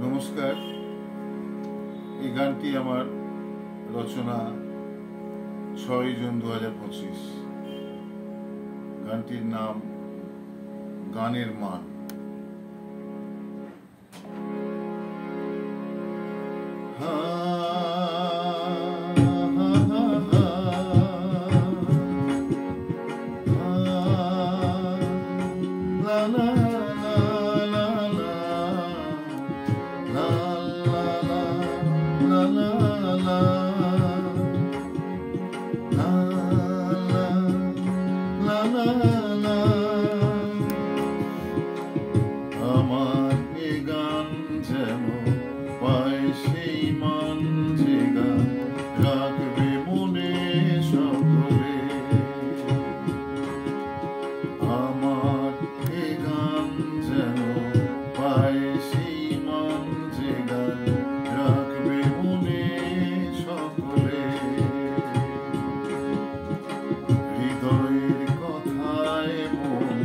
নমস্কার। এই গানটি আমার রচনা 6 জুন 2025। গানটির নাম গানের মান। আমার এ গান যেন পায় সেই মান যে গান রাখবে মনে সকলে। আমার এ গান যেন পায় সেই মান যে গান রাখবে মনে সকলে। হৃদয়ের কথায় মন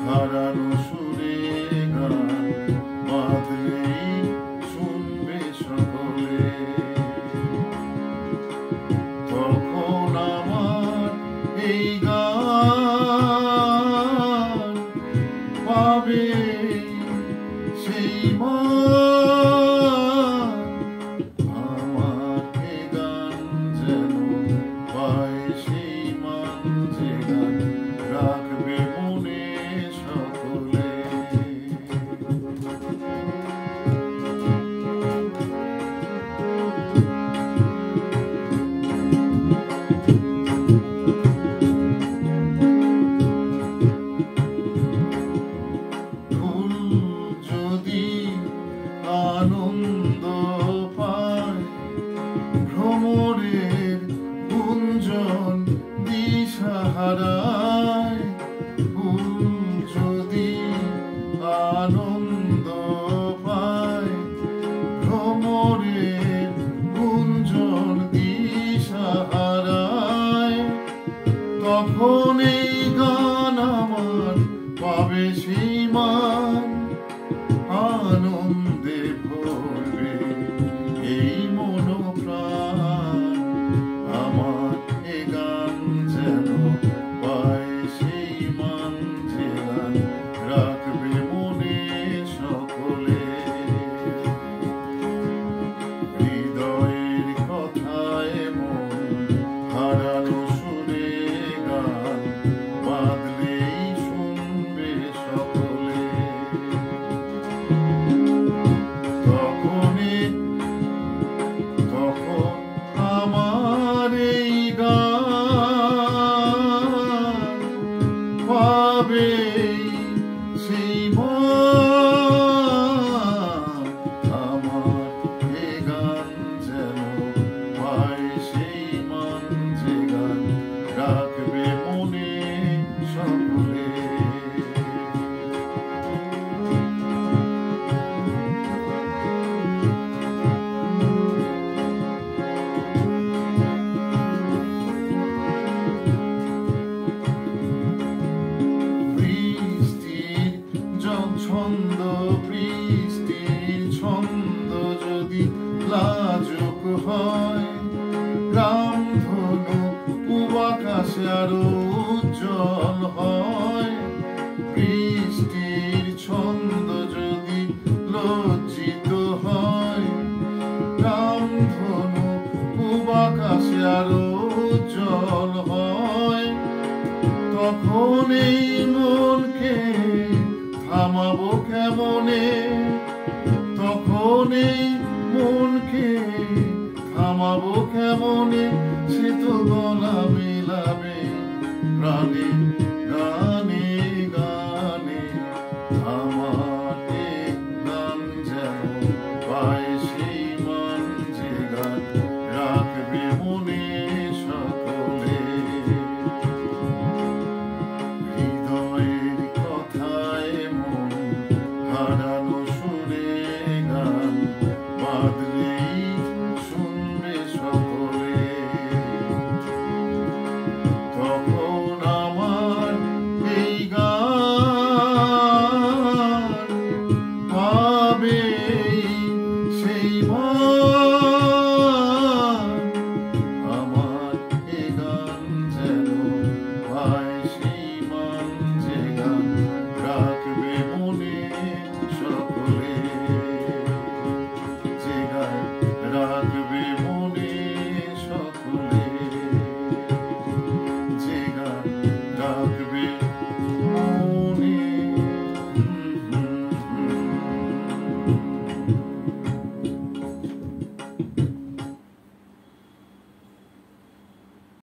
হারানো সুরে গান বাঁধলেই শুনবে সকলে। তখন আমার এই গান পাবে সেই মান। আমার এ গান যেন পায় সেই মান যে গান রাখবে মনে সকলে। ফুল যদি আনন্দ পায় ভ্রমরের গুঞ্জন দিশাহারায়। ফুল যদি আনন্দ পায় ভ্রমরের গুঞ্জন দিশাহারায়। তখন এই গান আমার পাবে সেই মান। আনন্দে ভরবে এই মন প্রাণ। আমার এ গান যেন পায় সেই মান যে গান রাখবে মনে সকলে। হৃদয়ের কথায় মন হারানো সুরে গান বাঁধলেই শুনবে সকলে। তখন আমার এই গান পাবে সেই মান। আমার এ গান যেন পায় সেই মান যে গান রাখবে মনে সকলে। ছন্দ বৃষ্টির ছন্দ যদি লাজুক হয়, রামধনু পূব আকাশে আরো উজ্জ্বল হয়। বৃষ্টির ছন্দ যদি লজ্জিত হয়, রামধনু পূব আকাশে আরো উজ্জ্বল হয়। তখন এই মনকে থামাবো কেমনে? তখন এই মনকে থামাবো কেমনে? সে তো গলা মেলাবে প্রাণে গানে গানে। আমার এ গান যেন পায় সেই মান যে গান রাখবে মনে সকলে। হৃদয়ের কথায় মন হারানো সুরে গান বাঁধলেই শুনবে সকলে। তখন আমার এই গান পাবে